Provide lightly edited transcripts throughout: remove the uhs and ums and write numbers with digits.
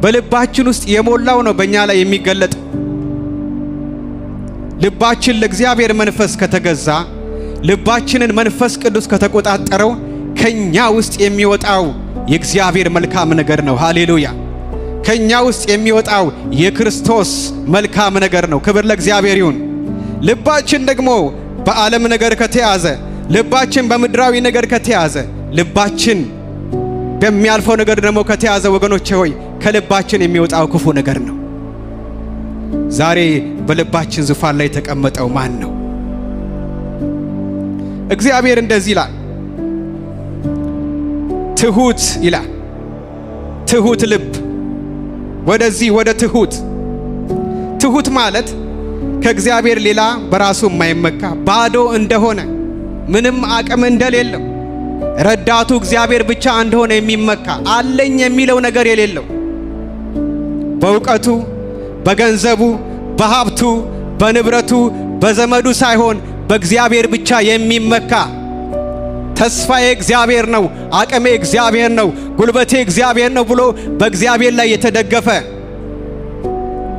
በልባችን ውስጥ የሞላው ነው በእኛ ላይ የሚገለጥ። ልባችን ለእግዚአብሔር መንፈስ ከተገዛ፣ ልባችንን መንፈስ ቅዱስ ከተቆጣጠረው ከኛ ውስጥ የሚወጣው የእግዚአብሔር መልካም ነገር ነው። ሃሌሉያ! ከኛ ውስጥ የሚወጣው የክርስቶስ መልካም ነገር ነው። ክብር ለእግዚአብሔር ይሁን። ልባችን ደግሞ በዓለም ነገር ከተያዘ፣ ልባችን በምድራዊ ነገር ከተያዘ፣ ልባችን በሚያልፈው ነገር ደግሞ ከተያዘ ወገኖቼ ሆይ ከልባችን የሚወጣው ክፉ ነገር ነው። ዛሬ በልባችን ዙፋን ላይ የተቀመጠው ማን ነው? እግዚአብሔር እንደዚህ ይላል፣ ትሁት ይላል። ትሁት ልብ፣ ወደዚህ ወደ ትሁት ማለት ከእግዚአብሔር ሌላ በራሱ የማይመካ ባዶ እንደሆነ ምንም አቅም እንደሌለው ረዳቱ እግዚአብሔር ብቻ እንደሆነ የሚመካ አለኝ የሚለው ነገር የሌለው በእውቀቱ፣ በገንዘቡ፣ በሀብቱ፣ በንብረቱ፣ በዘመዱ ሳይሆን በእግዚአብሔር ብቻ የሚመካ ተስፋዬ እግዚአብሔር ነው፣ አቅሜ እግዚአብሔር ነው፣ ጉልበቴ እግዚአብሔር ነው ብሎ በእግዚአብሔር ላይ የተደገፈ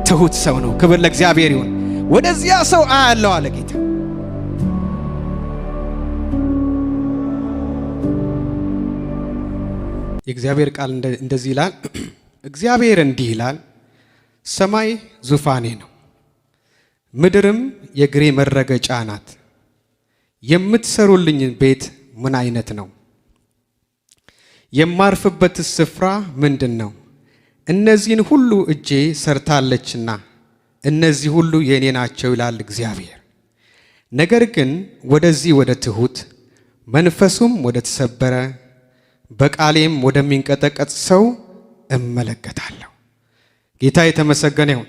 ትሁት ሰው ነው። ክብር ለእግዚአብሔር ይሁን። ወደዚያ ሰው አያለው አለ ጌታ። የእግዚአብሔር ቃል እንደዚህ ይላል። እግዚአብሔር እንዲህ ይላል፣ ሰማይ ዙፋኔ ነው፣ ምድርም የእግሬ መረገጫ ናት። የምትሰሩልኝ ቤት ምን አይነት ነው? የማርፍበት ስፍራ ምንድን ነው? እነዚህን ሁሉ እጄ ሰርታለችና እነዚህ ሁሉ የኔ ናቸው ይላል እግዚአብሔር። ነገር ግን ወደዚህ ወደ ትሁት መንፈሱም ወደ ተሰበረ በቃሌም ወደሚንቀጠቀጥ ሰው እመለከታለሁ። ጌታ የተመሰገነ ይሁን።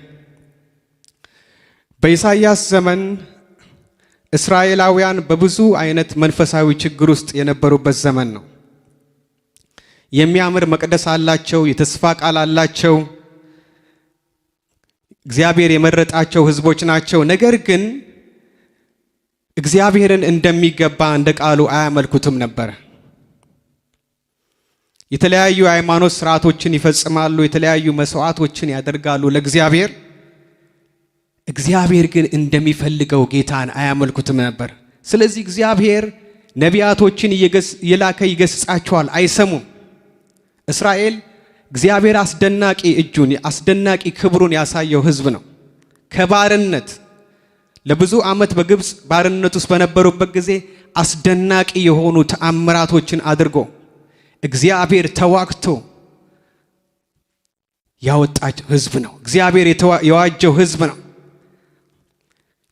በኢሳይያስ ዘመን እስራኤላውያን በብዙ አይነት መንፈሳዊ ችግር ውስጥ የነበሩበት ዘመን ነው። የሚያምር መቅደስ አላቸው፣ የተስፋ ቃል አላቸው፣ እግዚአብሔር የመረጣቸው ህዝቦች ናቸው። ነገር ግን እግዚአብሔርን እንደሚገባ እንደ ቃሉ አያመልኩትም ነበር። የተለያዩ ሃይማኖት ስርዓቶችን ይፈጽማሉ፣ የተለያዩ መስዋዕቶችን ያደርጋሉ ለእግዚአብሔር። እግዚአብሔር ግን እንደሚፈልገው ጌታን አያመልኩትም ነበር። ስለዚህ እግዚአብሔር ነቢያቶችን የላከ ይገስጻቸዋል፣ አይሰሙም። እስራኤል እግዚአብሔር አስደናቂ እጁን አስደናቂ ክብሩን ያሳየው ህዝብ ነው። ከባርነት ለብዙ ዓመት በግብፅ ባርነት ውስጥ በነበሩበት ጊዜ አስደናቂ የሆኑ ተአምራቶችን አድርጎ እግዚአብሔር ተዋግቶ ያወጣቸው ህዝብ ነው። እግዚአብሔር የዋጀው ህዝብ ነው።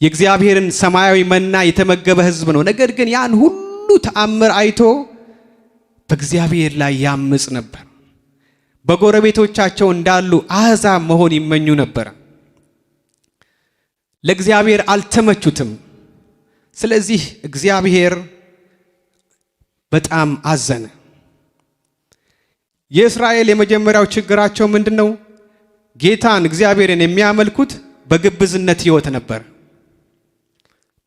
የእግዚአብሔርን ሰማያዊ መና የተመገበ ህዝብ ነው። ነገር ግን ያን ሁሉ ተአምር አይቶ በእግዚአብሔር ላይ ያምጽ ነበር። በጎረቤቶቻቸው እንዳሉ አሕዛብ መሆን ይመኙ ነበር። ለእግዚአብሔር አልተመቹትም። ስለዚህ እግዚአብሔር በጣም አዘነ። የእስራኤል የመጀመሪያው ችግራቸው ምንድነው? ጌታን እግዚአብሔርን የሚያመልኩት በግብዝነት ህይወት ነበር።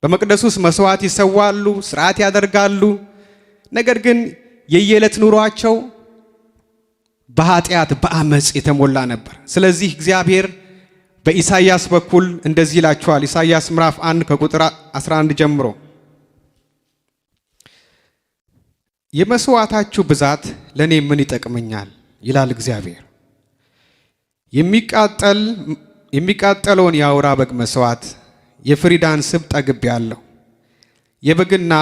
በመቅደስ ውስጥ መስዋዕት ይሰዋሉ፣ ስርዓት ያደርጋሉ። ነገር ግን የየዕለት ኑሯቸው በኃጢአት በአመጽ የተሞላ ነበር። ስለዚህ እግዚአብሔር በኢሳይያስ በኩል እንደዚህ ይላቸዋል። ኢሳይያስ ምዕራፍ 1 ከቁጥር 11 ጀምሮ የመስዋዕታችሁ ብዛት ለኔ ምን ይጠቅመኛል ይላል እግዚአብሔር። የሚቃጠለውን የአውራ በግ መስዋዕት የፍሪዳን ስብ ጠግቤያለሁ። የበግና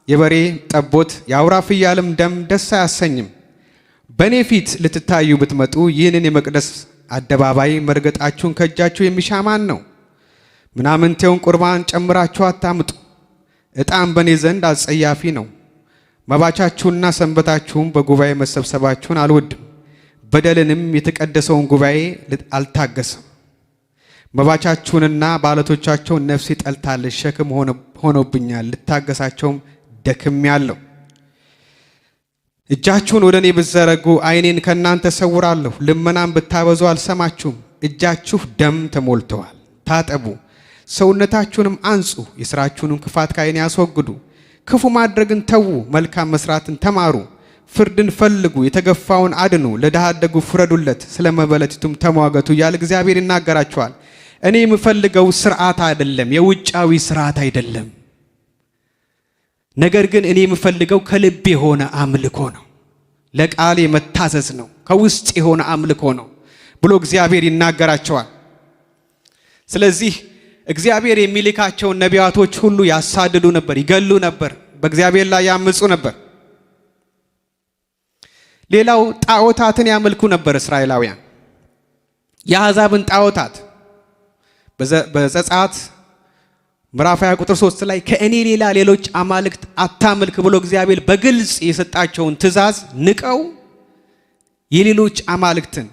የበሬ ጠቦት የአውራ ፍያልም ደም ደስ አያሰኝም። በእኔ ፊት ልትታዩ ብትመጡ ይህንን የመቅደስ አደባባይ መርገጣችሁን ከእጃችሁ የሚሻ ማን ነው? ምናምንቴውን ቁርባን ጨምራችሁ አታምጡ። ዕጣን በእኔ ዘንድ አጸያፊ ነው። መባቻችሁንና ሰንበታችሁን በጉባኤ መሰብሰባችሁን አልወድም። በደልንም የተቀደሰውን ጉባኤ አልታገስም። መባቻችሁንና በዓለቶቻቸውን ነፍሴ ጠልታለች፣ ሸክም ሆኖብኛል፣ ልታገሳቸውም ደክሜያለሁ። እጃችሁን ወደ እኔ ብትዘረጉ ዓይኔን ከእናንተ ሰውራለሁ። ልመናን ብታበዙ አልሰማችሁም። እጃችሁ ደም ተሞልተዋል፣ ታጠቡ፣ ሰውነታችሁንም አንጹ። የሥራችሁንም ክፋት ከዓይኔ ያስወግዱ። ክፉ ማድረግን ተዉ፣ መልካም መስራትን ተማሩ። ፍርድን ፈልጉ፣ የተገፋውን አድኑ፣ ለድሃ አደጉ ፍረዱለት፣ ስለመበለቲቱም ተሟገቱ እያለ እግዚአብሔር ይናገራቸዋል። እኔ የምፈልገው ስርዓት አይደለም፣ የውጫዊ ስርዓት አይደለም። ነገር ግን እኔ የምፈልገው ከልብ የሆነ አምልኮ ነው፣ ለቃሌ መታዘዝ ነው፣ ከውስጥ የሆነ አምልኮ ነው ብሎ እግዚአብሔር ይናገራቸዋል። ስለዚህ እግዚአብሔር የሚልካቸውን ነቢያቶች ሁሉ ያሳድዱ ነበር፣ ይገሉ ነበር፣ በእግዚአብሔር ላይ ያምፁ ነበር። ሌላው ጣዖታትን ያመልኩ ነበር እስራኤላውያን። የአሕዛብን ጣዖታት በዘጸአት ምዕራፍ 20 ቁጥር 3 ላይ ከእኔ ሌላ ሌሎች አማልክት አታምልክ ብሎ እግዚአብሔር በግልጽ የሰጣቸውን ትእዛዝ ንቀው የሌሎች አማልክትን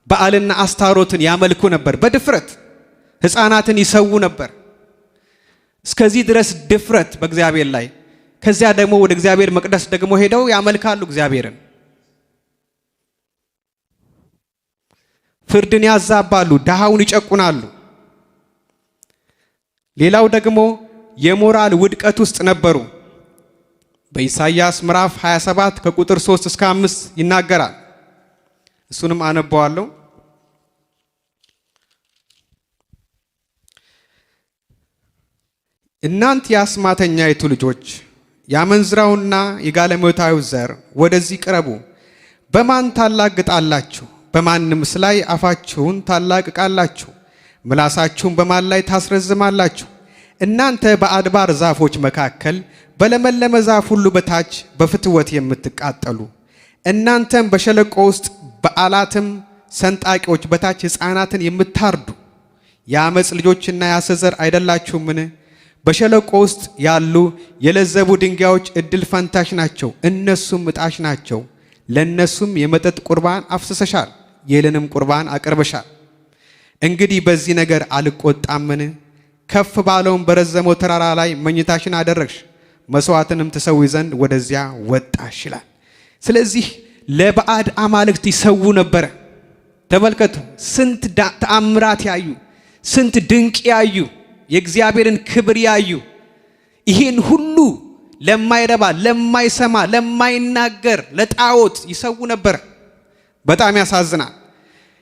በዓልና አስታሮትን ያመልኩ ነበር። በድፍረት ሕፃናትን ይሰዉ ነበር። እስከዚህ ድረስ ድፍረት በእግዚአብሔር ላይ። ከዚያ ደግሞ ወደ እግዚአብሔር መቅደስ ደግሞ ሄደው ያመልካሉ እግዚአብሔርን። ፍርድን ያዛባሉ፣ ድሃውን ይጨቁናሉ። ሌላው ደግሞ የሞራል ውድቀት ውስጥ ነበሩ። በኢሳይያስ ምዕራፍ 27 ከቁጥር 3 እስከ 5 ይናገራል። እሱንም አነባዋለሁ። እናንተ የአስማተኛይቱ ልጆች ያመንዝራውና የጋለሞታው ዘር ወደዚህ ቅረቡ። በማን ታላግጣላችሁ? በማንምስ ላይ አፋችሁን ታላቅቃላችሁ? ምላሳችሁን በማን ላይ ታስረዝማላችሁ? እናንተ በአድባር ዛፎች መካከል በለመለመ ዛፍ ሁሉ በታች በፍትወት የምትቃጠሉ፣ እናንተም በሸለቆ ውስጥ በዓላትም ሰንጣቂዎች በታች ሕፃናትን የምታርዱ የአመፅ ልጆችና የሐሰት ዘር አይደላችሁምን? በሸለቆ ውስጥ ያሉ የለዘቡ ድንጋዮች እድል ፈንታሽ ናቸው፣ እነሱም ዕጣሽ ናቸው። ለነሱም የመጠጥ ቁርባን አፍስሰሻል፣ የእህልንም ቁርባን አቅርበሻል። እንግዲህ በዚህ ነገር አልቆጣምን? ከፍ ባለውም በረዘመው ተራራ ላይ መኝታሽን አደረግሽ፣ መስዋዕትንም ትሰዊ ዘንድ ወደዚያ ወጣሽ ይላል። ስለዚህ ለባዕድ አማልክት ይሰዉ ነበረ። ተመልከቱ፣ ስንት ተአምራት ያዩ፣ ስንት ድንቅ ያዩ፣ የእግዚአብሔርን ክብር ያዩ፣ ይህን ሁሉ ለማይረባ ለማይሰማ ለማይናገር ለጣዖት ይሰዉ ነበር። በጣም ያሳዝናል።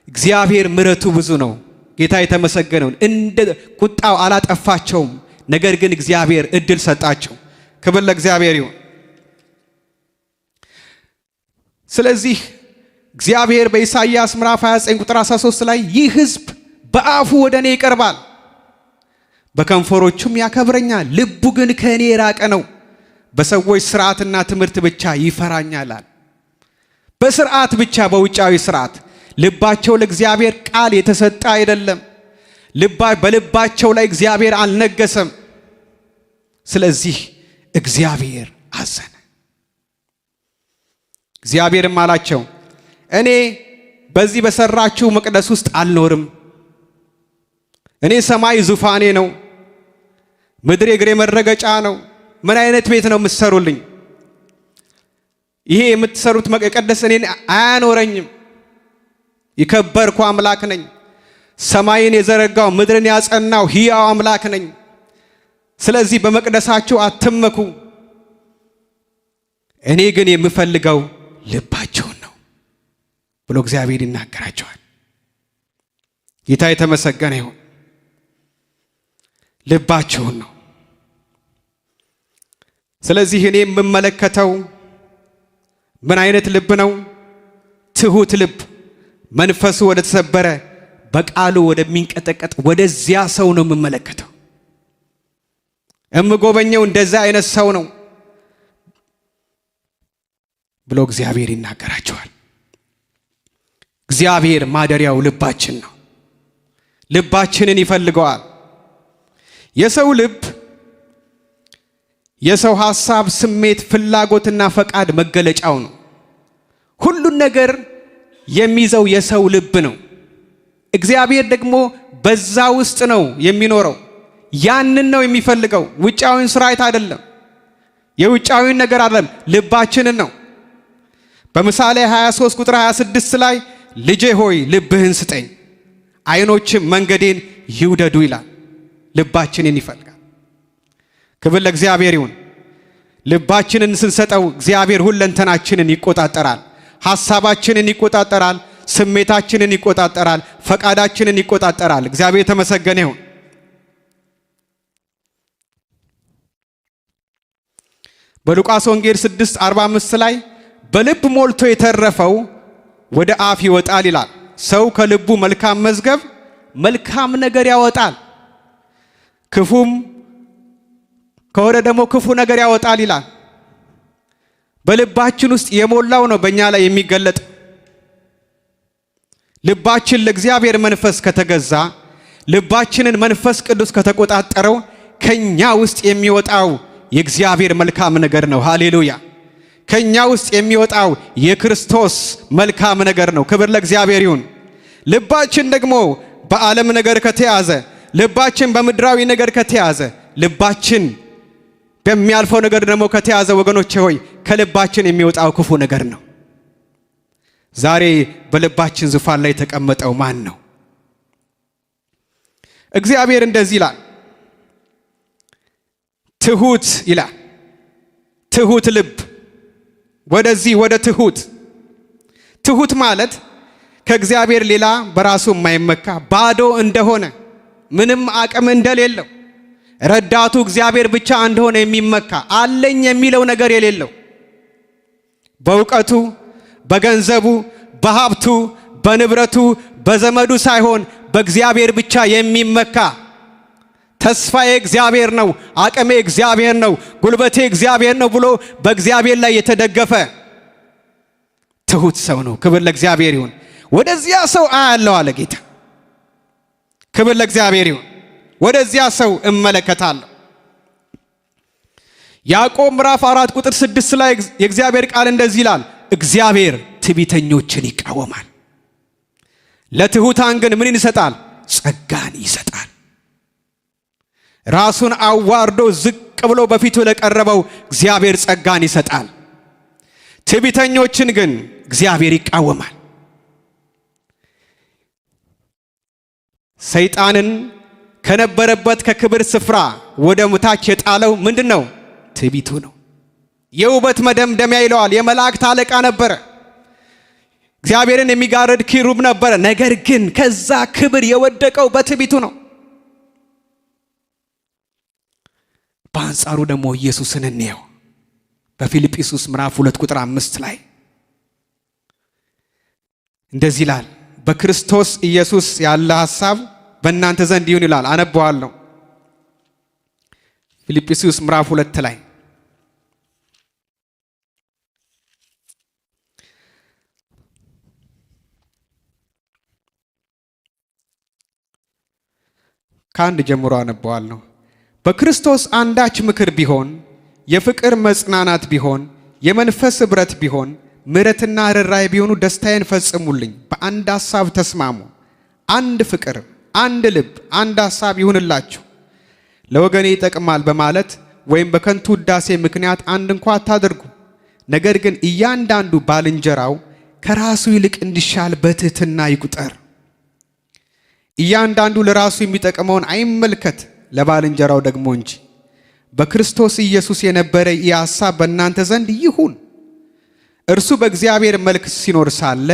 እግዚአብሔር ምሕረቱ ብዙ ነው። ጌታ የተመሰገነውን እንደ ቁጣው አላጠፋቸውም። ነገር ግን እግዚአብሔር እድል ሰጣቸው። ክብር ለእግዚአብሔር ይሁን። ስለዚህ እግዚአብሔር በኢሳይያስ ምዕራፍ 29 ቁጥር 13 ላይ ይህ ሕዝብ በአፉ ወደ እኔ ይቀርባል፣ በከንፈሮቹም ያከብረኛል፣ ልቡ ግን ከእኔ የራቀ ነው፣ በሰዎች ስርዓትና ትምህርት ብቻ ይፈራኛል። በስርዓት ብቻ፣ በውጫዊ ስርዓት ልባቸው ለእግዚአብሔር ቃል የተሰጠ አይደለም። በልባቸው ላይ እግዚአብሔር አልነገሰም። ስለዚህ እግዚአብሔር አዘነ። እግዚአብሔርም አላቸው፣ እኔ በዚህ በሰራችሁ መቅደስ ውስጥ አልኖርም። እኔ ሰማይ ዙፋኔ ነው፣ ምድር የእግሬ መረገጫ ነው። ምን አይነት ቤት ነው የምትሰሩልኝ? ይሄ የምትሰሩት መቅደስ እኔን አያኖረኝም። የከበርኩ አምላክ ነኝ። ሰማይን የዘረጋው ምድርን ያጸናው ሕያው አምላክ ነኝ። ስለዚህ በመቅደሳችሁ አትመኩ። እኔ ግን የምፈልገው ልባችሁን ነው ብሎ እግዚአብሔር ይናገራቸዋል። ጌታ የተመሰገነ ይሁን። ልባችሁን ነው። ስለዚህ እኔ የምመለከተው ምን አይነት ልብ ነው? ትሁት ልብ፣ መንፈሱ ወደ ተሰበረ በቃሉ ወደሚንቀጠቀጥ ወደዚያ ሰው ነው የምመለከተው። እምጎበኘው እንደዛ አይነት ሰው ነው ብሎ እግዚአብሔር ይናገራቸዋል። እግዚአብሔር ማደሪያው ልባችን ነው። ልባችንን ይፈልገዋል። የሰው ልብ የሰው ሐሳብ፣ ስሜት፣ ፍላጎትና ፈቃድ መገለጫው ነው። ሁሉን ነገር የሚይዘው የሰው ልብ ነው። እግዚአብሔር ደግሞ በዛ ውስጥ ነው የሚኖረው። ያንን ነው የሚፈልገው። ውጫዊን ስራይት አይደለም፣ የውጫዊን ነገር አይደለም፣ ልባችንን ነው። በምሳሌ 23 ቁጥር 26 ላይ ልጄ ሆይ ልብህን ስጠኝ፣ ዓይኖችም መንገዴን ይውደዱ ይላል። ልባችንን ይፈልጋል። ክብር ለእግዚአብሔር ይሁን። ልባችንን ስንሰጠው እግዚአብሔር ሁለንተናችንን ይቆጣጠራል። ሐሳባችንን ይቆጣጠራል፣ ስሜታችንን ይቆጣጠራል፣ ፈቃዳችንን ይቆጣጠራል። እግዚአብሔር የተመሰገነ ይሁን። በሉቃስ ወንጌል 6:45 ላይ በልብ ሞልቶ የተረፈው ወደ አፍ ይወጣል ይላል። ሰው ከልቡ መልካም መዝገብ መልካም ነገር ያወጣል፣ ክፉም ከወደ ደግሞ ክፉ ነገር ያወጣል ይላል። በልባችን ውስጥ የሞላው ነው በእኛ ላይ የሚገለጥ። ልባችን ለእግዚአብሔር መንፈስ ከተገዛ፣ ልባችንን መንፈስ ቅዱስ ከተቆጣጠረው ከኛ ውስጥ የሚወጣው የእግዚአብሔር መልካም ነገር ነው። ሃሌሉያ! ከኛ ውስጥ የሚወጣው የክርስቶስ መልካም ነገር ነው። ክብር ለእግዚአብሔር ይሁን። ልባችን ደግሞ በዓለም ነገር ከተያዘ፣ ልባችን በምድራዊ ነገር ከተያዘ፣ ልባችን በሚያልፈው ነገር ደግሞ ከተያዘ ወገኖቼ ሆይ ከልባችን የሚወጣው ክፉ ነገር ነው። ዛሬ በልባችን ዙፋን ላይ የተቀመጠው ማን ነው? እግዚአብሔር እንደዚህ ይላል፣ ትሁት ይላል። ትሁት ልብ፣ ወደዚህ ወደ ትሁት ማለት ከእግዚአብሔር ሌላ በራሱ የማይመካ ባዶ እንደሆነ ምንም አቅም እንደሌለው ረዳቱ እግዚአብሔር ብቻ እንደሆነ የሚመካ አለኝ የሚለው ነገር የሌለው በእውቀቱ፣ በገንዘቡ፣ በሀብቱ፣ በንብረቱ፣ በዘመዱ ሳይሆን በእግዚአብሔር ብቻ የሚመካ ተስፋዬ እግዚአብሔር ነው፣ አቅሜ እግዚአብሔር ነው፣ ጉልበቴ እግዚአብሔር ነው ብሎ በእግዚአብሔር ላይ የተደገፈ ትሁት ሰው ነው። ክብር ለእግዚአብሔር ይሁን። ወደዚያ ሰው አያለው አለ ጌታ። ክብር ለእግዚአብሔር ይሁን። ወደዚያ ሰው እመለከታለሁ። ያዕቆብ ምዕራፍ 4:6 ላይ የእግዚአብሔር ቃል እንደዚህ ይላል፣ እግዚአብሔር ትዕቢተኞችን ይቃወማል፣ ለትሑታን ግን ምን ይሰጣል? ጸጋን ይሰጣል። ራሱን አዋርዶ ዝቅ ብሎ በፊቱ ለቀረበው እግዚአብሔር ጸጋን ይሰጣል። ትዕቢተኞችን ግን እግዚአብሔር ይቃወማል። ሰይጣንን ከነበረበት ከክብር ስፍራ ወደ ሙታች የጣለው ምንድነው? ትዕቢቱ ነው። የውበት መደምደሚያ ይለዋል። የመላእክት አለቃ ነበረ። እግዚአብሔርን የሚጋርድ ኪሩብ ነበረ። ነገር ግን ከዛ ክብር የወደቀው በትዕቢቱ ነው። በአንጻሩ ደግሞ ኢየሱስን እንየው። በፊልጵስዩስ ምዕራፍ 2:5 ላይ እንደዚህ ይላል፣ በክርስቶስ ኢየሱስ ያለ ሐሳብ በእናንተ ዘንድ ይሁን ይላል። አነበዋለሁ። ፊልጵስዩስ ምዕራፍ 2 ላይ ከአንድ ጀምሮ አነበዋለሁ። በክርስቶስ አንዳች ምክር ቢሆን፣ የፍቅር መጽናናት ቢሆን፣ የመንፈስ ኅብረት ቢሆን፣ ምሕረትና ርኅራኄ ቢሆኑ ደስታዬን ፈጽሙልኝ። በአንድ ሐሳብ ተስማሙ፣ አንድ ፍቅር፣ አንድ ልብ፣ አንድ ሐሳብ ይሁንላችሁ። ለወገኔ ይጠቅማል በማለት ወይም በከንቱ ውዳሴ ምክንያት አንድ እንኳ አታድርጉ። ነገር ግን እያንዳንዱ ባልንጀራው ከራሱ ይልቅ እንዲሻል በትሕትና ይቁጠር። እያንዳንዱ ለራሱ የሚጠቅመውን አይመልከት፣ ለባልንጀራው ደግሞ እንጂ። በክርስቶስ ኢየሱስ የነበረ ይህ ሐሳብ በእናንተ ዘንድ ይሁን። እርሱ በእግዚአብሔር መልክ ሲኖር ሳለ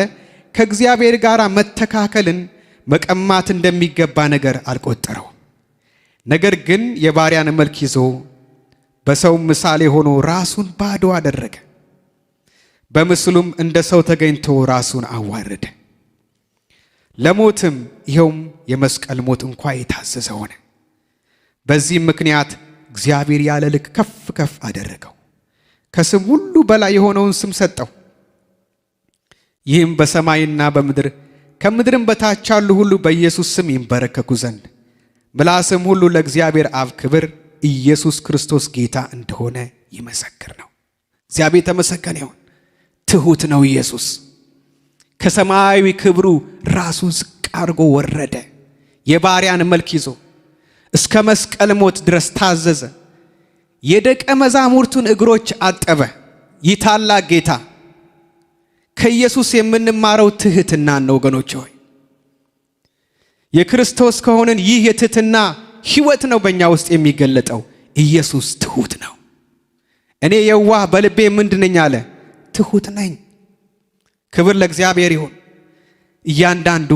ከእግዚአብሔር ጋር መተካከልን መቀማት እንደሚገባ ነገር አልቆጠረው። ነገር ግን የባሪያን መልክ ይዞ በሰው ምሳሌ ሆኖ ራሱን ባዶ አደረገ። በምስሉም እንደ ሰው ተገኝቶ ራሱን አዋረደ፣ ለሞትም ይኸውም የመስቀል ሞት እንኳ የታዘዘ ሆነ። በዚህም ምክንያት እግዚአብሔር ያለ ልክ ከፍ ከፍ አደረገው፣ ከስም ሁሉ በላይ የሆነውን ስም ሰጠው። ይህም በሰማይና በምድር ከምድርም በታች ያሉ ሁሉ በኢየሱስ ስም ይንበረከኩ ዘንድ ምላስም ሁሉ ለእግዚአብሔር አብ ክብር ኢየሱስ ክርስቶስ ጌታ እንደሆነ ይመሰክር ነው። እግዚአብሔር ተመሰገነ ይሁን። ትሁት ነው ኢየሱስ። ከሰማያዊ ክብሩ ራሱን ዝቅ አድርጎ ወረደ። የባሪያን መልክ ይዞ እስከ መስቀል ሞት ድረስ ታዘዘ። የደቀ መዛሙርቱን እግሮች አጠበ። ይህ ታላቅ ጌታ ከኢየሱስ የምንማረው ትህትናን ነው ወገኖች ሆይ። የክርስቶስ ከሆንን ይህ የትህትና ሕይወት ነው በእኛ ውስጥ የሚገለጠው። ኢየሱስ ትሁት ነው። እኔ የዋህ በልቤ ምንድነኝ አለ? ትሁት ነኝ። ክብር ለእግዚአብሔር ይሁን። እያንዳንዱ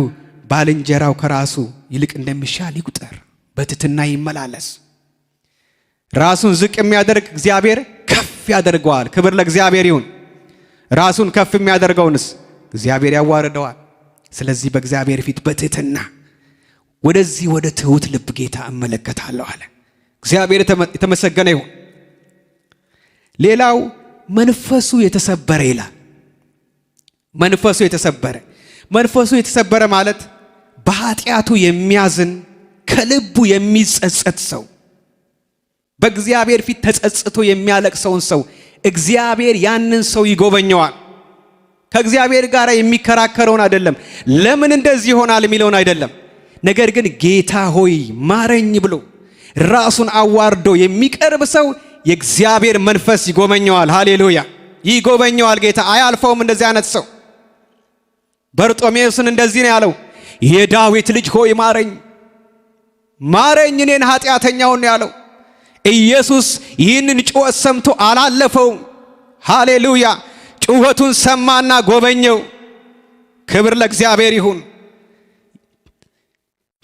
ባልንጀራው ከራሱ ይልቅ እንደሚሻል ይቁጠር፣ በትሕትና ይመላለስ። ራሱን ዝቅ የሚያደርግ እግዚአብሔር ከፍ ያደርገዋል። ክብር ለእግዚአብሔር ይሁን። ራሱን ከፍ የሚያደርገውንስ እግዚአብሔር ያዋርደዋል። ስለዚህ በእግዚአብሔር ፊት በትሕትና ወደዚህ ወደ ትሁት ልብ ጌታ እመለከታለሁ አለ። እግዚአብሔር የተመሰገነ ይሁን። ሌላው መንፈሱ የተሰበረ ይላል። መንፈሱ የተሰበረ ማለት በኃጢአቱ የሚያዝን ከልቡ የሚጸጸት ሰው፣ በእግዚአብሔር ፊት ተጸጽቶ የሚያለቅሰውን ሰው እግዚአብሔር ያንን ሰው ይጎበኘዋል። ከእግዚአብሔር ጋር የሚከራከረውን አይደለም፣ ለምን እንደዚህ ይሆናል የሚለውን አይደለም። ነገር ግን ጌታ ሆይ ማረኝ ብሎ ራሱን አዋርዶ የሚቀርብ ሰው የእግዚአብሔር መንፈስ ይጎበኘዋል። ሃሌሉያ! ይጎበኘዋል ጌታ። አያልፈውም እንደዚህ አይነት ሰው። በርጦሜዎስን እንደዚህ ነው ያለው፣ የዳዊት ልጅ ሆይ ማረኝ፣ ማረኝ እኔን ኃጢአተኛውን ነው ያለው። ኢየሱስ ይህንን ጩኸት ሰምቶ አላለፈውም። ሃሌሉያ! ጩኸቱን ሰማና ጎበኘው። ክብር ለእግዚአብሔር ይሁን።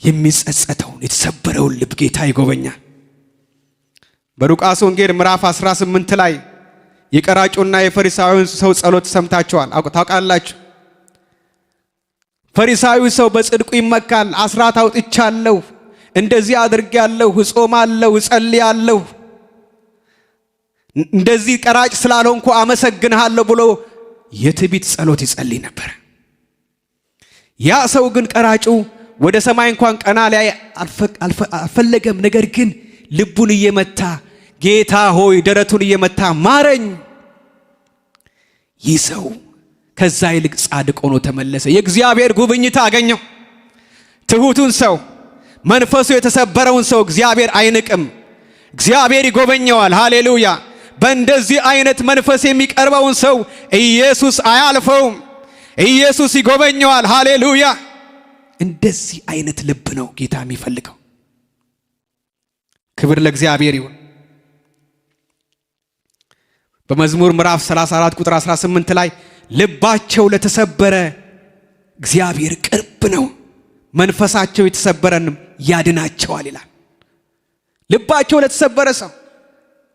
የሚጸጸተውን የተሰበረውን ልብ ጌታ ይጎበኛል። በሉቃስ ወንጌል ምዕራፍ 18 ላይ የቀራጩና የፈሪሳዊውን ሰው ጸሎት ሰምታችኋል፣ ታውቃላችሁ። ፈሪሳዊው ሰው በጽድቁ ይመካል። አስራት አውጥቻለሁ፣ እንደዚህ አድርጌያለሁ፣ እጾማለሁ፣ እጸልያለሁ፣ እንደዚህ ቀራጭ ስላልሆንኩ አመሰግንሃለሁ ብሎ የትዕቢት ጸሎት ይጸልይ ነበር። ያ ሰው ግን ቀራጩ ወደ ሰማይ እንኳን ቀና ላይ አልፈለገም። ነገር ግን ልቡን እየመታ ጌታ ሆይ ደረቱን እየመታ ማረኝ። ይህ ሰው ከዛ ይልቅ ጻድቅ ሆኖ ተመለሰ። የእግዚአብሔር ጉብኝት አገኘው። ትሁቱን ሰው፣ መንፈሱ የተሰበረውን ሰው እግዚአብሔር አይንቅም፣ እግዚአብሔር ይጎበኘዋል። ሃሌሉያ! በእንደዚህ አይነት መንፈስ የሚቀርበውን ሰው ኢየሱስ አያልፈውም፣ ኢየሱስ ይጎበኘዋል። ሃሌሉያ! እንደዚህ አይነት ልብ ነው ጌታ የሚፈልገው። ክብር ለእግዚአብሔር ይሁን። በመዝሙር ምዕራፍ 34 ቁጥር 18 ላይ ልባቸው ለተሰበረ እግዚአብሔር ቅርብ ነው፣ መንፈሳቸው የተሰበረንም ያድናቸዋል ይላል። ልባቸው ለተሰበረ ሰው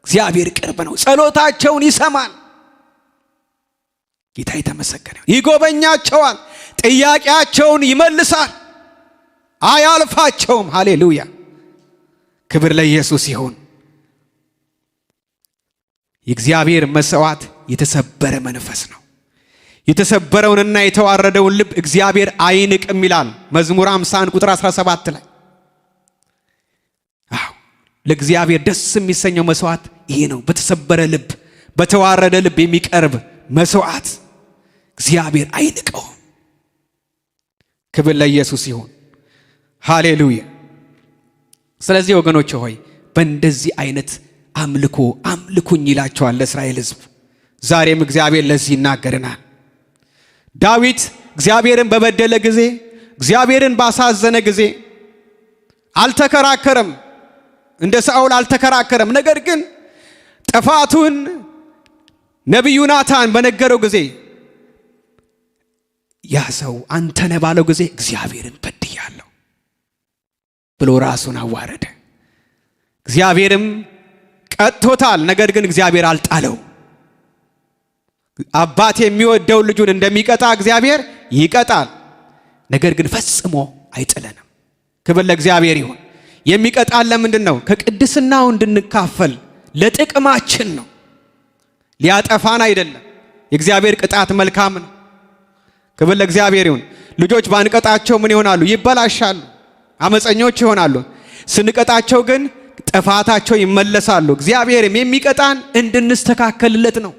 እግዚአብሔር ቅርብ ነው፣ ጸሎታቸውን ይሰማል። ጌታ የተመሰገነ ይጎበኛቸዋል፣ ጥያቄያቸውን ይመልሳል፣ አያልፋቸውም። ሃሌሉያ! ክብር ለኢየሱስ ይሁን። የእግዚአብሔር መስዋዕት የተሰበረ መንፈስ ነው። የተሰበረውንና የተዋረደውን ልብ እግዚአብሔር አይንቅም ይላል መዝሙር 50 ቁጥር 17 ላይ። ለእግዚአብሔር ደስ የሚሰኘው መስዋዕት ይሄ ነው። በተሰበረ ልብ፣ በተዋረደ ልብ የሚቀርብ መስዋዕት እግዚአብሔር አይንቀውም። ክብር ለኢየሱስ ይሁን። ሃሌሉያ! ስለዚህ ወገኖች ሆይ በእንደዚህ አይነት አምልኮ አምልኩኝ ይላቸዋል ለእስራኤል ሕዝብ። ዛሬም እግዚአብሔር ለዚህ ይናገረናል። ዳዊት እግዚአብሔርን በበደለ ጊዜ፣ እግዚአብሔርን ባሳዘነ ጊዜ አልተከራከረም፣ እንደ ሳኦል አልተከራከረም። ነገር ግን ጥፋቱን ነቢዩ ናታን በነገረው ጊዜ ያ ሰው አንተ ነህ ባለው ጊዜ እግዚአብሔርን በድያለሁ ብሎ ራሱን አዋረደ። እግዚአብሔርም ቀጥቶታል። ነገር ግን እግዚአብሔር አልጣለው። አባት የሚወደውን ልጁን እንደሚቀጣ እግዚአብሔር ይቀጣል። ነገር ግን ፈጽሞ አይጥለንም። ክብር ለእግዚአብሔር ይሁን። የሚቀጣን ለምንድን ነው? ከቅድስናው እንድንካፈል ለጥቅማችን ነው፣ ሊያጠፋን አይደለም። የእግዚአብሔር ቅጣት መልካም ነው። ክብር ለእግዚአብሔር ይሁን። ልጆች ባንቀጣቸው ምን ይሆናሉ? ይበላሻሉ፣ አመፀኞች ይሆናሉ። ስንቀጣቸው ግን ጥፋታቸው ይመለሳሉ። እግዚአብሔርም የሚቀጣን እንድንስተካከልለት ነው፣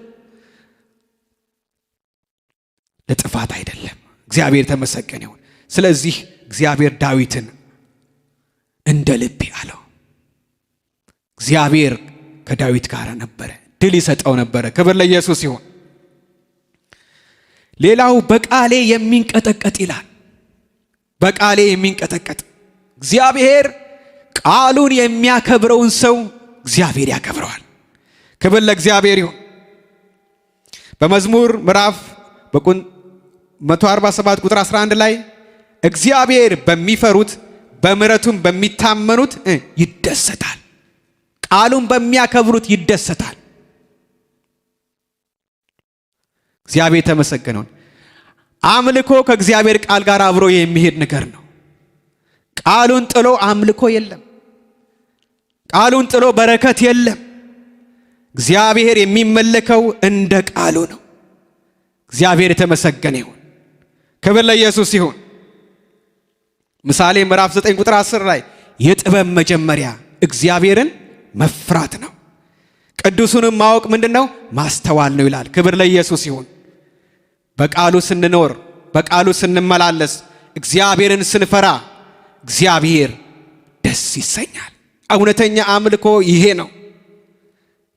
ለጥፋት አይደለም። እግዚአብሔር ተመሰገነ ይሁን። ስለዚህ እግዚአብሔር ዳዊትን እንደ ልቤ አለው። እግዚአብሔር ከዳዊት ጋር ነበረ፣ ድል ይሰጠው ነበረ። ክብር ለኢየሱስ ይሁን። ሌላው በቃሌ የሚንቀጠቀጥ ይላል። በቃሌ የሚንቀጠቀጥ እግዚአብሔር ቃሉን የሚያከብረውን ሰው እግዚአብሔር ያከብረዋል። ክብር ለእግዚአብሔር ይሁን። በመዝሙር ምዕራፍ 147 ቁጥር 11 ላይ እግዚአብሔር በሚፈሩት በምሕረቱም በሚታመኑት ይደሰታል፣ ቃሉን በሚያከብሩት ይደሰታል። እግዚአብሔር ተመሰገነውን። አምልኮ ከእግዚአብሔር ቃል ጋር አብሮ የሚሄድ ነገር ነው። ቃሉን ጥሎ አምልኮ የለም። ቃሉን ጥሎ በረከት የለም። እግዚአብሔር የሚመለከው እንደ ቃሉ ነው። እግዚአብሔር የተመሰገነ ይሁን። ክብር ለኢየሱስ ይሁን። ምሳሌ ምዕራፍ 9 ቁጥር 10 ላይ የጥበብ መጀመሪያ እግዚአብሔርን መፍራት ነው፣ ቅዱሱንም ማወቅ ምንድነው? ማስተዋል ነው ይላል። ክብር ለኢየሱስ ይሁን። በቃሉ ስንኖር፣ በቃሉ ስንመላለስ፣ እግዚአብሔርን ስንፈራ እግዚአብሔር ደስ ይሰኛል። እውነተኛ አምልኮ ይሄ ነው።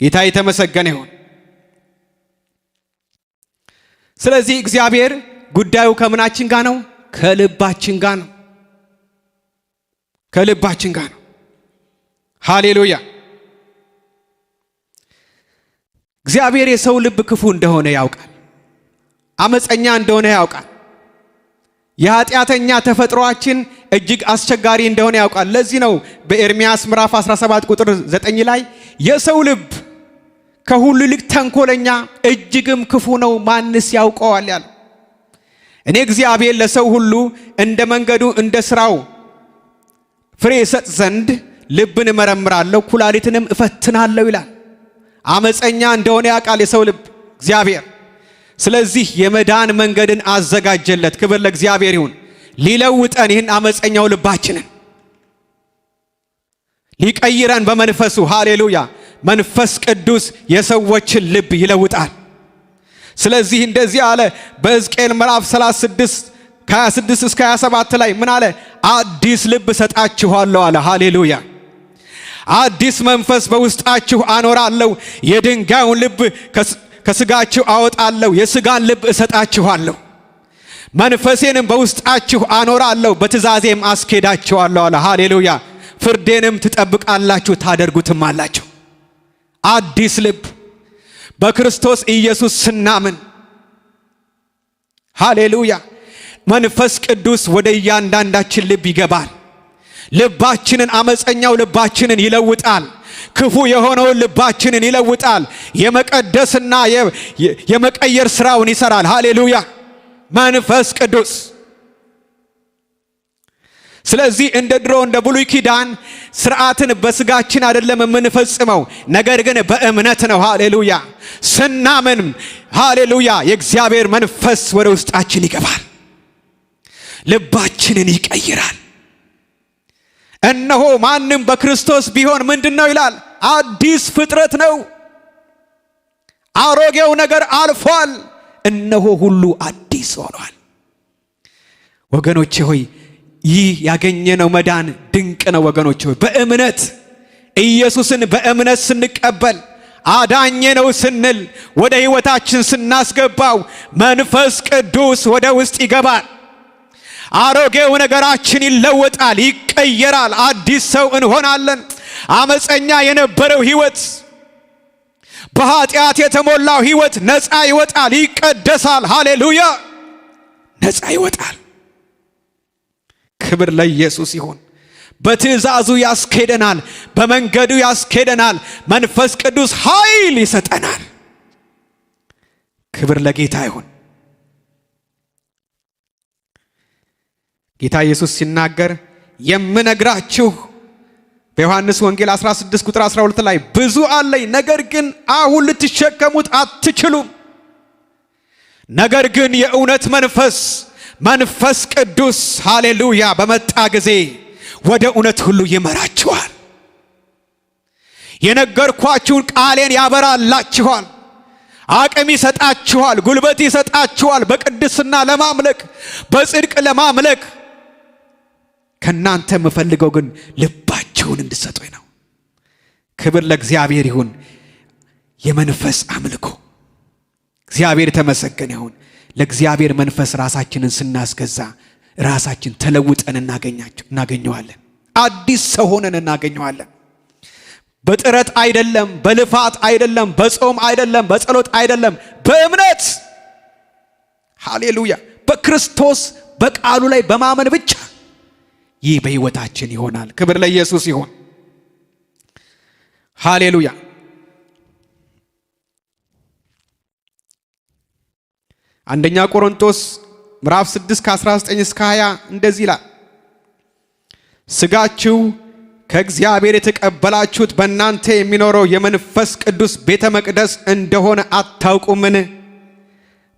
ጌታ የተመሰገነ ይሁን። ስለዚህ እግዚአብሔር ጉዳዩ ከምናችን ጋር ነው? ከልባችን ጋር ነው። ከልባችን ጋር ነው። ሃሌሉያ። እግዚአብሔር የሰው ልብ ክፉ እንደሆነ ያውቃል። አመፀኛ እንደሆነ ያውቃል። የኃጢአተኛ ተፈጥሮአችን እጅግ አስቸጋሪ እንደሆነ ያውቃል። ለዚህ ነው በኤርምያስ ምዕራፍ 17 ቁጥር 9 ላይ የሰው ልብ ከሁሉ ይልቅ ተንኮለኛ እጅግም ክፉ ነው፣ ማንስ ያውቀዋል ያለው። እኔ እግዚአብሔር ለሰው ሁሉ እንደ መንገዱ እንደ ሥራው ፍሬ ይሰጥ ዘንድ ልብን እመረምራለሁ፣ ኩላሊትንም እፈትናለሁ ይላል። አመፀኛ እንደሆነ ያውቃል የሰው ልብ እግዚአብሔር። ስለዚህ የመዳን መንገድን አዘጋጀለት። ክብር ለእግዚአብሔር ይሁን። ሊለውጠን ይህን አመፀኛው ልባችንን ሊቀይረን በመንፈሱ ሃሌሉያ። መንፈስ ቅዱስ የሰዎችን ልብ ይለውጣል። ስለዚህ እንደዚህ አለ በሕዝቅኤል ምዕራፍ 36 ከ26 እስከ 27 ላይ ምን አለ? አዲስ ልብ እሰጣችኋለሁ አለ። ሃሌሉያ። አዲስ መንፈስ በውስጣችሁ አኖራለሁ፣ የድንጋዩን ልብ ከስጋችሁ አወጣለሁ፣ የስጋን ልብ እሰጣችኋለሁ፣ መንፈሴንም በውስጣችሁ አኖራለሁ፣ በትእዛዜም አስኬዳችኋለሁ አለ። ሃሌሉያ። ፍርዴንም ትጠብቃላችሁ ታደርጉትም አላችሁ። አዲስ ልብ በክርስቶስ ኢየሱስ ስናምን ሃሌሉያ መንፈስ ቅዱስ ወደ እያንዳንዳችን ልብ ይገባል። ልባችንን አመፀኛው ልባችንን ይለውጣል። ክፉ የሆነውን ልባችንን ይለውጣል። የመቀደስና የመቀየር ስራውን ይሰራል። ሃሌሉያ መንፈስ ቅዱስ። ስለዚህ እንደ ድሮ እንደ ብሉይ ኪዳን ስርዓትን በስጋችን አይደለም የምንፈጽመው፣ ነገር ግን በእምነት ነው። ሃሌሉያ ስናምን ሃሌሉያ የእግዚአብሔር መንፈስ ወደ ውስጣችን ይገባል፣ ልባችንን ይቀይራል። እነሆ ማንም በክርስቶስ ቢሆን ምንድነው ይላል? አዲስ ፍጥረት ነው። አሮጌው ነገር አልፏል፣ እነሆ ሁሉ አዲስ ሆኗል። ወገኖቼ ሆይ ይህ ያገኘነው መዳን ድንቅ ነው። ወገኖቼ ሆይ በእምነት ኢየሱስን በእምነት ስንቀበል አዳኘ ነው ስንል ወደ ሕይወታችን ስናስገባው መንፈስ ቅዱስ ወደ ውስጥ ይገባል። አሮጌው ነገራችን ይለወጣል፣ ይቀየራል፣ አዲስ ሰው እንሆናለን። አመፀኛ የነበረው ሕይወት፣ በኃጢአት የተሞላው ሕይወት ነፃ ይወጣል፣ ይቀደሳል። ሃሌሉያ ነፃ ይወጣል። ክብር ለኢየሱስ ይሁን። በትእዛዙ ያስኬደናል፣ በመንገዱ ያስኬደናል። መንፈስ ቅዱስ ኃይል ይሰጠናል። ክብር ለጌታ ይሁን። ጌታ ኢየሱስ ሲናገር የምነግራችሁ በዮሐንስ ወንጌል 16 ቁጥር 12 ላይ ብዙ አለኝ፣ ነገር ግን አሁን ልትሸከሙት አትችሉም። ነገር ግን የእውነት መንፈስ ቅዱስ ሃሌሉያ በመጣ ጊዜ ወደ እውነት ሁሉ ይመራችኋል። የነገርኳችሁን ቃሌን ያበራላችኋል፣ አቅም ይሰጣችኋል፣ ጉልበት ይሰጣችኋል፣ በቅድስና ለማምለክ በጽድቅ ለማምለክ። ከናንተ የምፈልገው ግን ልባችሁን እንድትሰጡኝ ነው። ክብር ለእግዚአብሔር ይሁን። የመንፈስ አምልኮ እግዚአብሔር የተመሰገነ ይሁን። ለእግዚአብሔር መንፈስ ራሳችንን ስናስገዛ ራሳችን ተለውጠን እናገኘዋለን። አዲስ ሰው ሆነን እናገኘዋለን። በጥረት አይደለም፣ በልፋት አይደለም፣ በጾም አይደለም፣ በጸሎት አይደለም፣ በእምነት ሃሌሉያ፣ በክርስቶስ በቃሉ ላይ በማመን ብቻ ይህ በሕይወታችን ይሆናል። ክብር ለኢየሱስ ይሁን። ሃሌሉያ። አንደኛ ቆሮንቶስ ምዕራፍ 6 ከ19 እስከ 20 እንደዚህ ይላል፣ ሥጋችሁ ከእግዚአብሔር የተቀበላችሁት በእናንተ የሚኖረው የመንፈስ ቅዱስ ቤተ መቅደስ እንደሆነ አታውቁምን?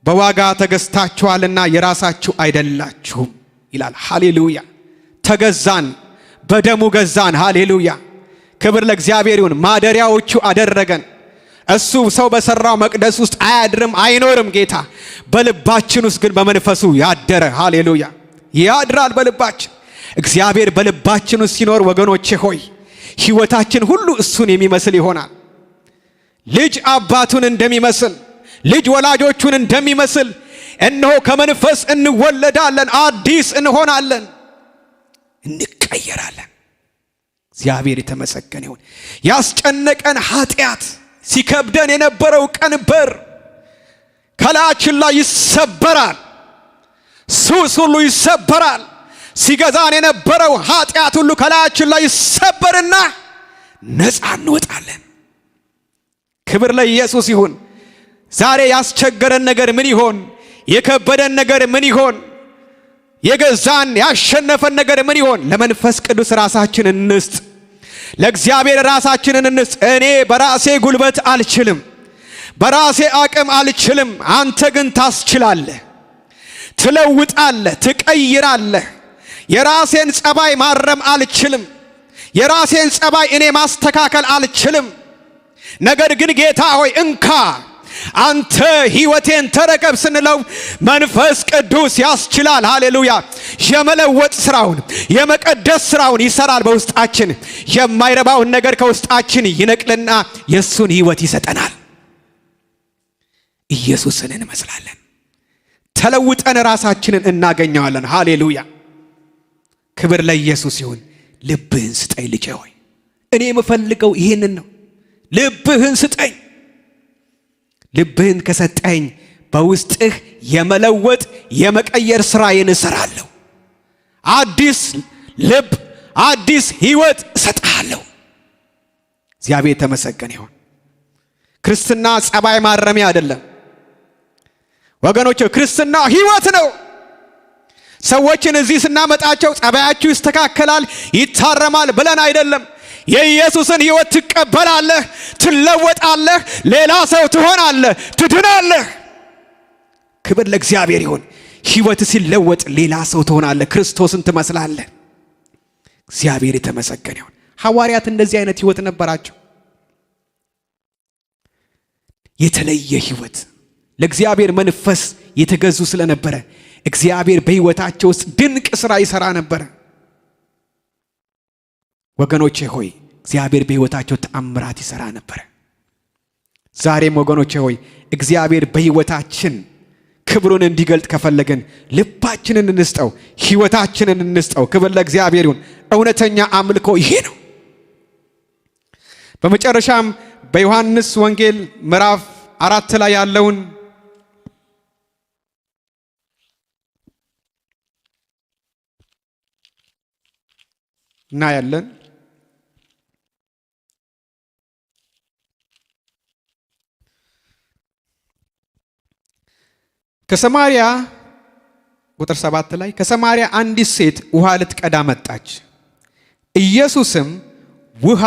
በዋጋ ተገዝታችኋልና የራሳችሁ አይደላችሁም ይላል። ሃሌሉያ። ተገዛን፣ በደሙ ገዛን። ሃሌሉያ። ክብር ለእግዚአብሔር ይሁን። ማደሪያዎቹ አደረገን። እሱ ሰው በሰራው መቅደስ ውስጥ አያድርም፣ አይኖርም። ጌታ በልባችን ውስጥ ግን በመንፈሱ ያደረ። ሃሌሉያ። ያድራል በልባችን። እግዚአብሔር በልባችን ውስጥ ሲኖር ወገኖቼ ሆይ ሕይወታችን ሁሉ እሱን የሚመስል ይሆናል። ልጅ አባቱን እንደሚመስል፣ ልጅ ወላጆቹን እንደሚመስል እነሆ ከመንፈስ እንወለዳለን፣ አዲስ እንሆናለን፣ እንቀየራለን። እግዚአብሔር የተመሰገነ ይሁን። ያስጨነቀን ኃጢአት፣ ሲከብደን የነበረው ቀንበር ከላያችን ላይ ይሰበራል። ሱስ ሁሉ ይሰበራል። ሲገዛን የነበረው ኃጢአት ሁሉ ከላያችን ላይ ይሰበርና ነፃ እንወጣለን። ክብር ለኢየሱስ ይሁን። ዛሬ ያስቸገረን ነገር ምን ይሆን? የከበደን ነገር ምን ይሆን? የገዛን ያሸነፈን ነገር ምን ይሆን? ለመንፈስ ቅዱስ ራሳችንን እንስጥ። ለእግዚአብሔር ራሳችንን እንስጥ። እኔ በራሴ ጉልበት አልችልም፣ በራሴ አቅም አልችልም። አንተ ግን ታስችላለህ፣ ትለውጣለህ፣ ትቀይራለህ። የራሴን ጸባይ ማረም አልችልም፣ የራሴን ጸባይ እኔ ማስተካከል አልችልም። ነገር ግን ጌታ ሆይ እንካ አንተ ሕይወቴን ተረከብ ስንለው መንፈስ ቅዱስ ያስችላል። ሃሌሉያ። የመለወጥ ስራውን የመቀደስ ስራውን ይሰራል በውስጣችን። የማይረባውን ነገር ከውስጣችን ይነቅልና የሱን ሕይወት ይሰጠናል። ኢየሱስን እንመስላለን። ተለውጠን ራሳችንን እናገኘዋለን። ሃሌሉያ። ክብር ለኢየሱስ ይሁን። ልብህን ስጠኝ ልጄ ሆይ፣ እኔ የምፈልገው ይሄንን ነው። ልብህን ስጠኝ። ልብህን ከሰጠኝ በውስጥህ የመለወጥ የመቀየር ሥራዬን እሰራለሁ። አዲስ ልብ፣ አዲስ ሕይወት እሰጥሃለሁ። እግዚአብሔር ተመሰገነ ይሁን። ክርስትና ጸባይ ማረሚያ አይደለም ወገኖች፣ ክርስትና ሕይወት ነው። ሰዎችን እዚህ ስናመጣቸው ጸባያችሁ ይስተካከላል፣ ይታረማል ብለን አይደለም። የኢየሱስን ሕይወት ትቀበላለህ፣ ትለወጣለህ፣ ሌላ ሰው ትሆናለህ፣ ትድናለህ። ክብር ለእግዚአብሔር ይሁን። ሕይወት ሲለወጥ ሌላ ሰው ትሆናለህ፣ ክርስቶስን ትመስላለህ። እግዚአብሔር የተመሰገነ ይሁን። ሐዋርያት እንደዚህ አይነት ሕይወት ነበራቸው። የተለየ ሕይወት፣ ለእግዚአብሔር መንፈስ የተገዙ ስለነበረ እግዚአብሔር በሕይወታቸው ውስጥ ድንቅ ሥራ ይሠራ ነበረ። ወገኖቼ ሆይ እግዚአብሔር በሕይወታቸው ተአምራት ይሠራ ነበረ። ዛሬም ወገኖቼ ሆይ እግዚአብሔር በሕይወታችን ክብሩን እንዲገልጥ ከፈለገን ልባችንን እንስጠው፣ ሕይወታችንን እንስጠው። ክብር ለእግዚአብሔር ይሁን። እውነተኛ አምልኮ ይሄ ነው። በመጨረሻም በዮሐንስ ወንጌል ምዕራፍ 4 ላይ ያለውን እናያለን። ከሰማርያ ቁጥር 7 ላይ ከሰማርያ አንዲት ሴት ውሃ ልትቀዳ መጣች። ኢየሱስም ውሃ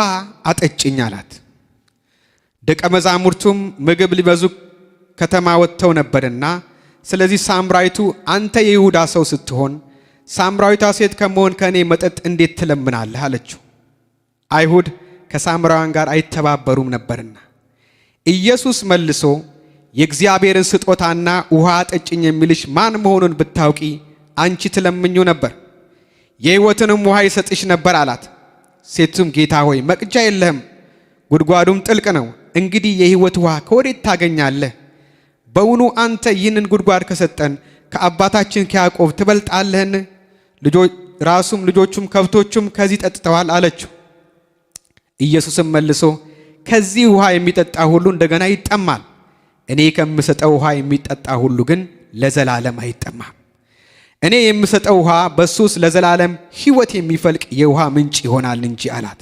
አጠጭኝ አላት። ደቀ መዛሙርቱም ምግብ ሊበዙ ከተማ ወጥተው ነበርና፣ ስለዚህ ሳምራዊቱ አንተ የይሁዳ ሰው ስትሆን ሳምራዊቷ ሴት ከመሆን ከእኔ መጠጥ እንዴት ትለምናለህ? አለችው። አይሁድ ከሳምራውያን ጋር አይተባበሩም ነበርና። ኢየሱስ መልሶ የእግዚአብሔርን ስጦታና ውሃ አጠጭኝ የሚልሽ ማን መሆኑን ብታውቂ አንቺ ትለምኙ ነበር፣ የሕይወትንም ውሃ ይሰጥሽ ነበር አላት። ሴቱም ጌታ ሆይ መቅጃ የለህም፣ ጉድጓዱም ጥልቅ ነው። እንግዲህ የሕይወት ውሃ ከወዴት ታገኛለህ? በውኑ አንተ ይህንን ጉድጓድ ከሰጠን ከአባታችን ከያዕቆብ ትበልጣለህን? ራሱም ልጆቹም ከብቶቹም ከዚህ ጠጥተዋል አለችው። ኢየሱስም መልሶ ከዚህ ውሃ የሚጠጣ ሁሉ እንደገና ይጠማል፣ እኔ ከምሰጠው ውሃ የሚጠጣ ሁሉ ግን ለዘላለም አይጠማም። እኔ የምሰጠው ውሃ በሱስ ለዘላለም ሕይወት የሚፈልቅ የውሃ ምንጭ ይሆናል እንጂ አላት።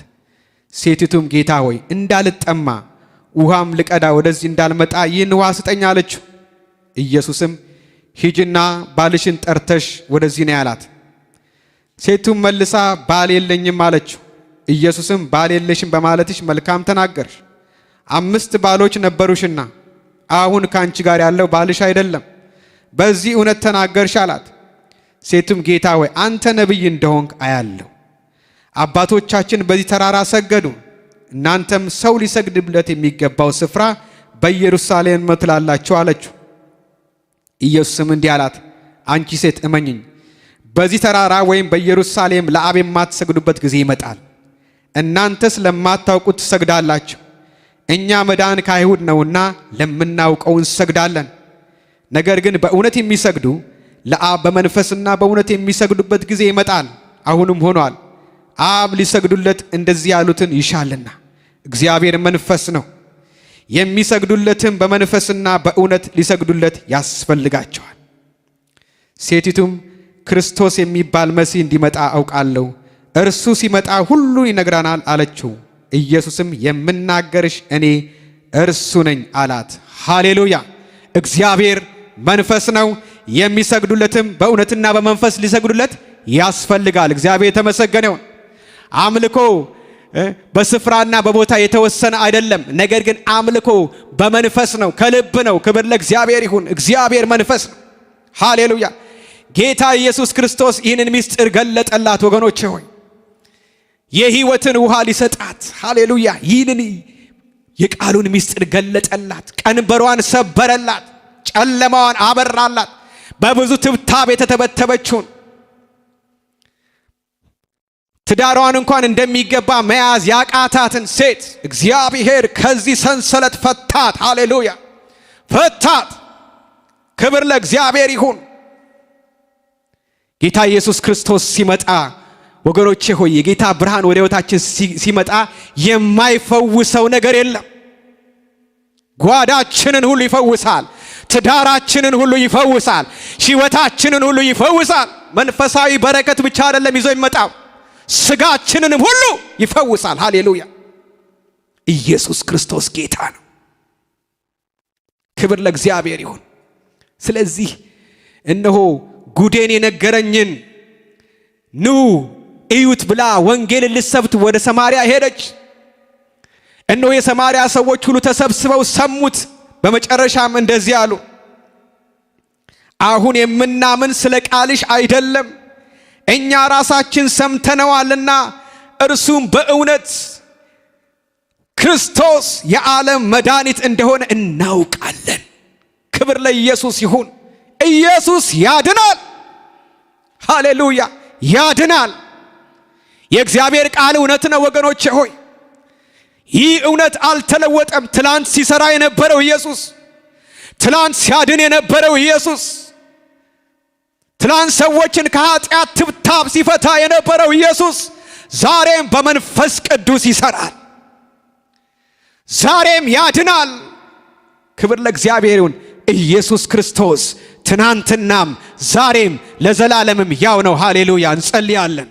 ሴቲቱም ጌታ ሆይ እንዳልጠማ ውሃም ልቀዳ ወደዚህ እንዳልመጣ ይህን ውሃ ስጠኝ አለችው። ኢየሱስም ሂጂና ባልሽን ጠርተሽ ወደዚህ ነይ አላት። ሴቱም መልሳ ባል የለኝም አለችው። ኢየሱስም ባል የለሽም በማለትሽ መልካም ተናገርሽ፣ 5 ባሎች ነበሩሽና አሁን ካንቺ ጋር ያለው ባልሽ አይደለም፣ በዚህ እውነት ተናገርሽ አላት። ሴቱም ጌታ ሆይ አንተ ነቢይ እንደሆንክ አያለሁ። አባቶቻችን በዚህ ተራራ ሰገዱ፣ እናንተም ሰው ሊሰግድለት የሚገባው ስፍራ በኢየሩሳሌም ነው ትላላችሁ አለችው። ኢየሱስም እንዲህ አላት፣ አንቺ ሴት እመኝኝ፣ በዚህ ተራራ ወይም በኢየሩሳሌም ለአብ የማትሰግዱበት ጊዜ ይመጣል። እናንተስ ለማታውቁት ትሰግዳላችሁ፣ እኛ መዳን ከአይሁድ ነውና ለምናውቀው እንሰግዳለን። ነገር ግን በእውነት የሚሰግዱ ለአብ በመንፈስና በእውነት የሚሰግዱበት ጊዜ ይመጣል፣ አሁንም ሆኗል። አብ ሊሰግዱለት እንደዚህ ያሉትን ይሻልና። እግዚአብሔር መንፈስ ነው፣ የሚሰግዱለትም በመንፈስና በእውነት ሊሰግዱለት ያስፈልጋቸዋል። ሴቲቱም ክርስቶስ የሚባል መሲህ እንዲመጣ አውቃለሁ፣ እርሱ ሲመጣ ሁሉ ይነግረናል አለችው። ኢየሱስም የምናገርሽ እኔ እርሱ ነኝ አላት። ሃሌሉያ! እግዚአብሔር መንፈስ ነው፣ የሚሰግዱለትም በእውነትና በመንፈስ ሊሰግዱለት ያስፈልጋል። እግዚአብሔር የተመሰገነው። አምልኮ በስፍራና በቦታ የተወሰነ አይደለም። ነገር ግን አምልኮ በመንፈስ ነው፣ ከልብ ነው። ክብር ለእግዚአብሔር ይሁን። እግዚአብሔር መንፈስ ነው። ሃሌሉያ! ጌታ ኢየሱስ ክርስቶስ ይህንን ምስጢር ገለጠላት። ወገኖቼ ሆይ የሕይወትን ውሃ ሊሰጣት፣ ሃሌሉያ፣ ይህንን የቃሉን ምስጢር ገለጠላት። ቀንበሯን ሰበረላት፣ ጨለማዋን አበራላት። በብዙ ትብታብ የተተበተበችውን ትዳሯን እንኳን እንደሚገባ መያዝ ያቃታትን ሴት እግዚአብሔር ከዚህ ሰንሰለት ፈታት። ሃሌሉያ! ፈታት። ክብር ለእግዚአብሔር ይሁን። ጌታ ኢየሱስ ክርስቶስ ሲመጣ ወገኖቼ ሆይ የጌታ ብርሃን ወደ ሕይወታችን ሲመጣ የማይፈውሰው ነገር የለም። ጓዳችንን ሁሉ ይፈውሳል። ትዳራችንን ሁሉ ይፈውሳል። ሕይወታችንን ሁሉ ይፈውሳል። መንፈሳዊ በረከት ብቻ አይደለም ይዞ ይመጣው፣ ስጋችንንም ሁሉ ይፈውሳል። ሃሌሉያ! ኢየሱስ ክርስቶስ ጌታ ነው። ክብር ለእግዚአብሔር ይሁን። ስለዚህ እነሆ ጉዴን የነገረኝን ኑ እዩት ብላ ወንጌልን ልትሰብክ ወደ ሰማርያ ሄደች። እነሆ የሰማርያ ሰዎች ሁሉ ተሰብስበው ሰሙት። በመጨረሻም እንደዚህ አሉ፣ አሁን የምናምን ስለ ቃልሽ አይደለም፣ እኛ ራሳችን ሰምተነዋልና እርሱም በእውነት ክርስቶስ የዓለም መድኃኒት እንደሆነ እናውቃለን። ክብር ለኢየሱስ ይሁን። ኢየሱስ ያድናል። ሃሌሉያ! ያድናል። የእግዚአብሔር ቃል እውነት ነው ወገኖቼ ሆይ፣ ይህ እውነት አልተለወጠም። ትላንት ሲሰራ የነበረው ኢየሱስ፣ ትላንት ሲያድን የነበረው ኢየሱስ፣ ትላንት ሰዎችን ከኃጢአት ትብታብ ሲፈታ የነበረው ኢየሱስ ዛሬም በመንፈስ ቅዱስ ይሰራል፣ ዛሬም ያድናል። ክብር ለእግዚአብሔር ይሁን። ኢየሱስ ክርስቶስ ትናንትናም ዛሬም ለዘላለምም ያው ነው። ሃሌሉያ! እንጸልያለን።